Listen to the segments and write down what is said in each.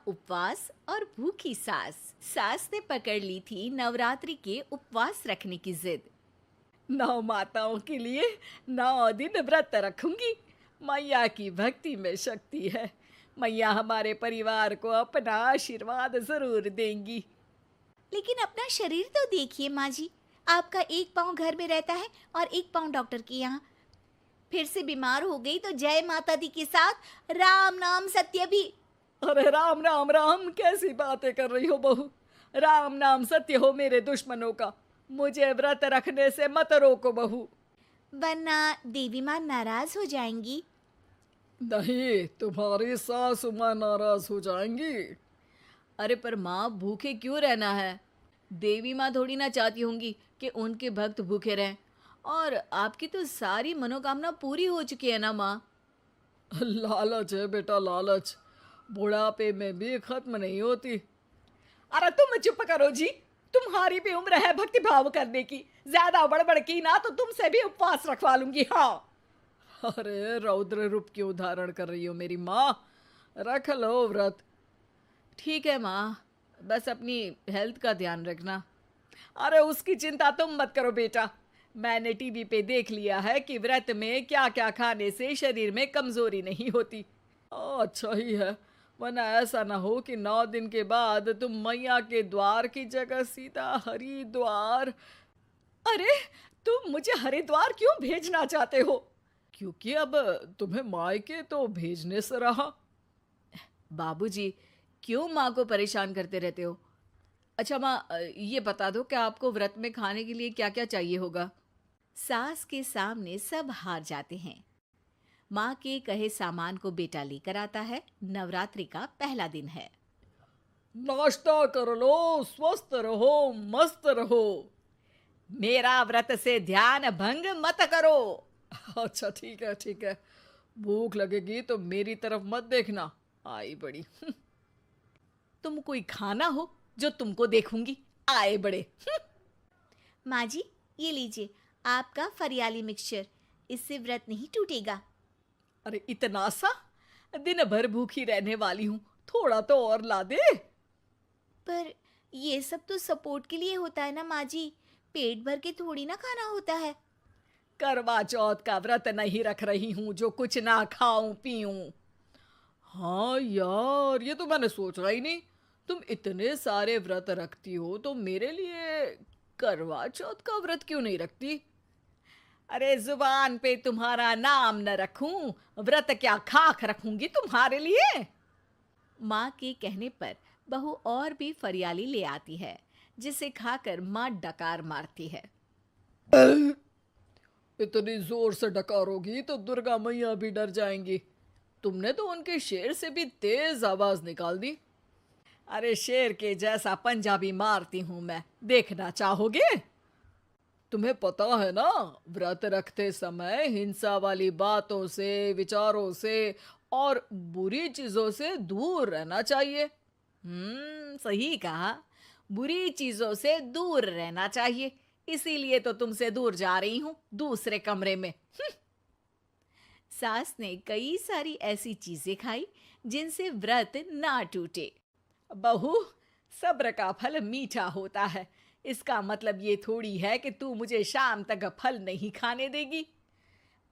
उपवास और भूखी सास। सास ने पकड़ ली थी नवरात्रि के उपवास रखने की जिद। 9 माताओं के लिए 9 दिन व्रत रखूंगी। मैया की भक्ति में शक्ति है। मैया हमारे परिवार को अपना आशीर्वाद जरूर देंगी। लेकिन अपना शरीर तो देखिए माँ जी, आपका एक पाँव घर में रहता है और एक पाँव डॉक्टर के यहाँ। फिर से बीमार हो गई तो जय माता दी के साथ राम नाम सत्य भी। अरे राम राम राम, कैसी बातें कर रही हो बहू। राम नाम सत्य हो मेरे दुश्मनों का। मुझे व्रत रखने से मत रोको बहू। वरना देवी माँ नाराज हो जाएंगी। नहीं, तुम्हारी सासु माँ नाराज हो जाएंगी। अरे पर माँ, भूखे क्यों रहना है? देवी माँ थोड़ी ना चाहती होंगी कि उनके भक्त भूखे रहें। और आपकी तो सारी मनोकामना पूरी हो चुकी है ना माँ। लालच है बेटा, लालच बुढ़ापे में भी खत्म नहीं होती। अरे तुम चुप करो जी। तुम्हारी भी उम्र है भक्ति भाव करने की। ज्यादा बड़बड़ की ना तो तुमसे भी उपवास रखवा लूंगी। हाँ। अरे रौद्र रूप क्यों धारण कर रही हो मेरी माँ। रख लो व्रत। ठीक है माँ, बस अपनी हेल्थ का ध्यान रखना। अरे उसकी चिंता तुम मत करो बेटा। मैंने टीवी पे देख लिया है कि व्रत में क्या क्या खाने से शरीर में कमजोरी नहीं होती। अच्छा ही है, वरना ऐसा ना हो कि 9 दिन के बाद तुम मैया के द्वार की जगह सीधा हरिद्वार। अरे तुम मुझे हरिद्वार क्यों भेजना चाहते हो? क्योंकि अब तुम्हें मायके तो भेजने से रहा। बाबूजी, क्यों माँ को परेशान करते रहते हो? अच्छा माँ, ये बता दो कि आपको व्रत में खाने के लिए क्या क्या चाहिए होगा। सास के सामने सब हार जाते हैं। माँ के कहे सामान को बेटा लेकर आता है। नवरात्रि का पहला दिन है। नाश्ता कर लो, स्वस्थ रहो, मस्त रहो। मेरा व्रत से ध्यान भंग मत करो। अच्छा ठीक है ठीक है। भूख लगेगी तो मेरी तरफ मत देखना। आई बड़ी। तुम कोई खाना हो जो तुमको देखूंगी। आए बड़े। माँ जी, ये लीजिए आपका फरियाली मिक्सचर। इससे व्रत नहीं टूटेगा। अरे इतना सा? दिन भर भूखी रहने वाली हूँ, थोड़ा तो और ला दे। पर ये सब तो सपोर्ट के लिए होता है ना माँ जी, पेट भर के थोड़ी ना खाना होता है। करवा चौथ का व्रत नहीं रख रही हूँ जो कुछ ना खाऊं पीऊं। हाँ यार, ये तो मैंने सोचा ही नहीं। तुम इतने सारे व्रत रखती हो तो मेरे लिए करवा चौथ का व्रत क्यों नहीं रखती? अरे जुबान पे तुम्हारा नाम न रखूं, व्रत क्या खाक रखूंगी तुम्हारे लिए। माँ के कहने पर बहू और भी फरियाली ले आती है, जिसे खाकर माँ डकार मारती है। इतनी जोर से डकारोगी तो दुर्गा मैया भी डर जाएंगी। तुमने तो उनके शेर से भी तेज आवाज निकाल दी। अरे शेर के जैसा पंजाबी मारती हूं मैं, देखना चाहोगे? तुम्हें पता है ना, व्रत रखते समय हिंसा वाली बातों से, विचारों से और बुरी चीजों से दूर रहना चाहिए। सही कहा। बुरी चीजों से दूर रहना चाहिए। इसीलिए तो तुमसे दूर जा रही हूँ, दूसरे कमरे में। सास ने कई सारी ऐसी चीजें खाई जिनसे व्रत ना टूटे। बहू, सब्र का फल मीठा होता है। इसका मतलब ये थोड़ी है कि तू मुझे शाम तक फल नहीं खाने देगी।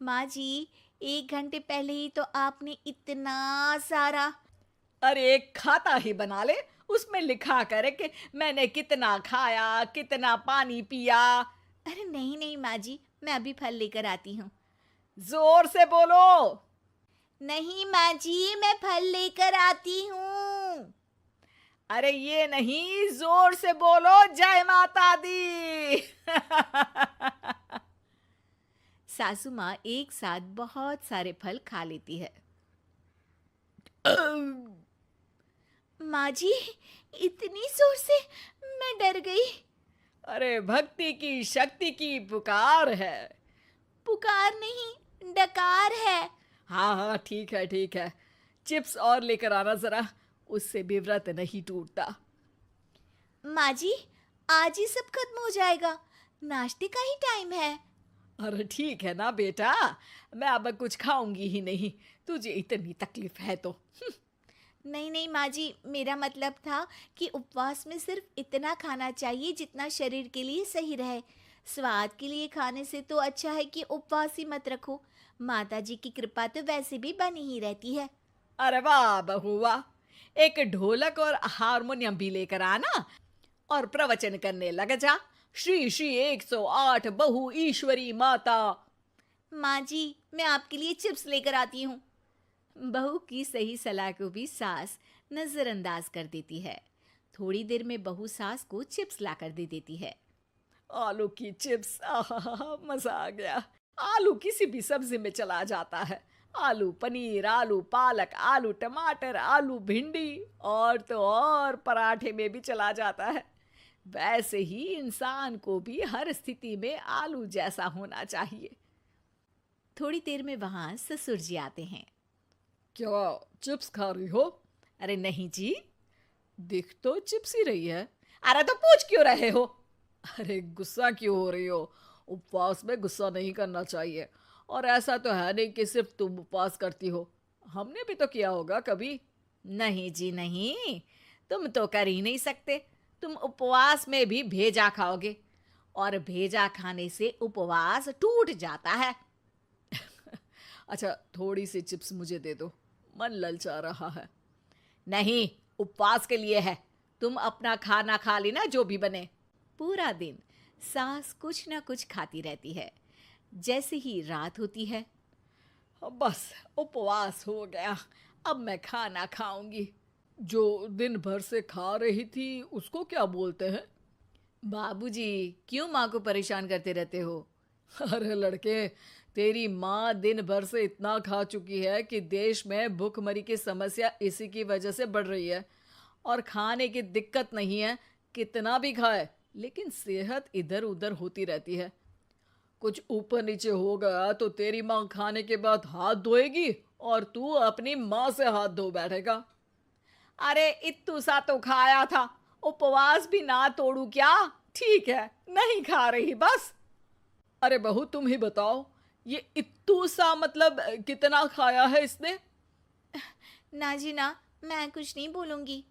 माँ जी, 1 घंटे पहले ही तो आपने इतना सारा। अरे एक खाता ही बना ले, उसमें लिखा करे कि मैंने कितना खाया, कितना पानी पिया। अरे नहीं नहीं माँ जी, मैं अभी फल लेकर आती हूँ। जोर से बोलो। नहीं माँ जी, मैं फल लेकर आती हूँ। अरे ये नहीं, जोर से बोलो, जय माता दी। सासू माँ एक साथ बहुत सारे फल खा लेती है। माँ जी, इतनी जोर से मैं डर गई। अरे भक्ति की शक्ति की पुकार है। पुकार नहीं, डकार है। हाँ हाँ ठीक है ठीक है। चिप्स और लेकर आना जरा, उससे भी व्रत नहीं टूटता। माँ जी, आज ही सब खत्म हो जाएगा, नाश्ते का ही टाइम है। अरे ठीक है ना बेटा, मैं अब कुछ खाऊंगी ही नहीं, तुझे इतनी तकलीफ है तो। नहीं नहीं माँ जी, मेरा मतलब था कि उपवास में सिर्फ इतना खाना चाहिए जितना शरीर के लिए सही रहे। स्वाद के लिए खाने से तो अच्छा है कि उपवास ही मत रखो। माता जी की कृपा तो वैसे भी बनी ही रहती है। अरे वाह बहू वाह, एक ढोलक और हारमोनियम भी लेकर आना और प्रवचन करने लग जा। श्री श्री 108 बहु ईश्वरी माता। माँ जी, मैं आपके लिए चिप्स लेकर आती हूँ। बहू की सही सलाह को भी सास नजरअंदाज कर देती है। थोड़ी देर में बहू सास को चिप्स लाकर दे देती है। आलू की चिप्स, आहा मजा आ गया। आलू किसी भी सब्जी में चला जाता है। आलू पनीर, आलू पालक, आलू टमाटर, आलू भिंडी और तो और पराठे में भी चला जाता है। वैसे ही इंसान को भी हर स्थिति में आलू जैसा होना चाहिए। थोड़ी देर में वहां ससुर जी आते हैं। क्या चिप्स खा रही हो? अरे नहीं जी, दिख तो चिप्स ही रही है। अरे तो पूछ क्यों रहे हो? अरे गुस्सा क्यों हो रही हो? उपवास में गुस्सा नहीं करना चाहिए। और ऐसा तो है नहीं कि सिर्फ तुम उपवास करती हो, हमने भी तो किया होगा कभी। नहीं जी नहीं, तुम तो कर ही नहीं सकते। तुम उपवास में भी भेजा खाओगे और भेजा खाने से उपवास टूट जाता है। अच्छा थोड़ी सी चिप्स मुझे दे दो, मन ललचा रहा है। नहीं, उपवास के लिए है। तुम अपना खाना खा लेना जो भी बने। पूरा दिन सास कुछ ना कुछ खाती रहती है। जैसे ही रात होती है, अब बस उपवास हो गया, अब मैं खाना खाऊंगी। जो दिन भर से खा रही थी उसको क्या बोलते हैं? बाबूजी क्यों माँ को परेशान करते रहते हो? अरे लड़के, तेरी माँ दिन भर से इतना खा चुकी है कि देश में भूखमरी की समस्या इसी की वजह से बढ़ रही है। और खाने की दिक्कत नहीं है, कितना भी खाए लेकिन सेहत इधर उधर होती रहती है। कुछ ऊपर नीचे हो गया तो तेरी माँ खाने के बाद हाथ धोएगी और तू अपनी माँ से हाथ धो बैठेगा। अरे इत्तू सा तो खाया था, उपवास भी ना तोड़ू क्या? ठीक है, नहीं खा रही बस। अरे बहू तुम ही बताओ, ये इत्तू सा मतलब कितना खाया है इसने? ना जी ना, मैं कुछ नहीं बोलूंगी।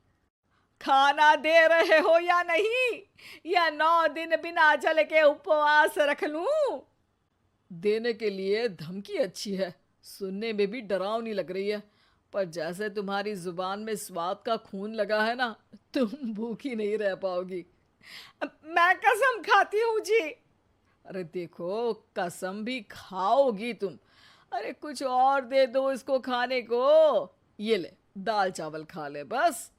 खाना दे रहे हो या नहीं, या 9 दिन बिना जल के उपवास रख लूं? देने के लिए धमकी अच्छी है, सुनने में भी डरावनी लग रही है। पर जैसे तुम्हारी जुबान में स्वाद का खून लगा है ना, तुम भूखी नहीं रह पाओगी। मैं कसम खाती हूँ जी। अरे देखो, कसम भी खाओगी तुम। अरे कुछ और दे दो इसको खाने को। ये ले, दाल चावल खा ले बस।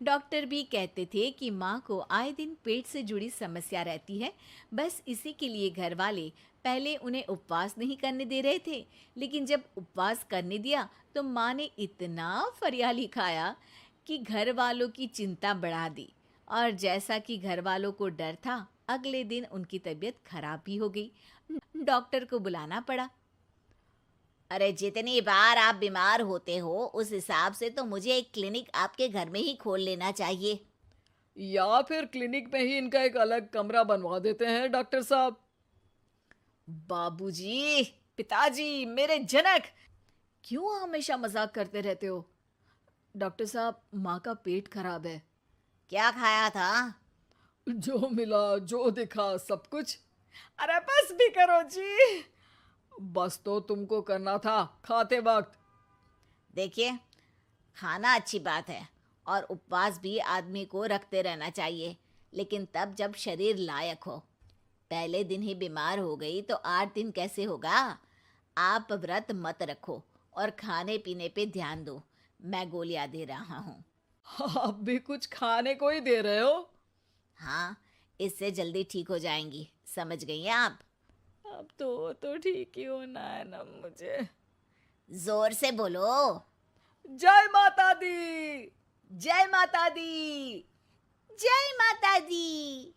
डॉक्टर भी कहते थे कि माँ को आए दिन पेट से जुड़ी समस्या रहती है। बस इसी के लिए घर वाले पहले उन्हें उपवास नहीं करने दे रहे थे, लेकिन जब उपवास करने दिया तो माँ ने इतना फरियाली खाया कि घर वालों की चिंता बढ़ा दी। और जैसा कि घर वालों को डर था, अगले दिन उनकी तबीयत खराब भी हो गई। डॉक्टर को बुलाना पड़ा। अरे जितनी बार आप बीमार होते हो उस हिसाब से तो मुझे एक क्लिनिक आपके घर में ही खोल लेना चाहिए। या फिर क्लिनिक में ही इनका एक अलग कमरा बनवा देते हैं डॉक्टर साहब। बाबूजी, पिताजी, मेरे जनक, क्यों हमेशा मजाक करते रहते हो? डॉक्टर साहब, माँ का पेट खराब है। क्या खाया था? जो मिला जो दिखा सब कुछ। अरे बस भी करो जी। बस तो तुमको करना था खाते वक्त। देखिए, खाना अच्छी बात है और उपवास भी आदमी को रखते रहना चाहिए, लेकिन तब जब शरीर लायक हो। पहले दिन ही बीमार हो गई तो 8 दिन कैसे होगा? आप व्रत मत रखो और खाने पीने पे ध्यान दो। मैं गोलियां दे रहा हूँ। आप भी कुछ खाने को ही दे रहे हो? हाँ, इससे जल्दी ठीक हो जाएंगी। समझ गई हैं आप? अब तो ठीक ही होना है ना मुझे। जोर से बोलो। जय माता दी। जय माता दी। जय माता दी।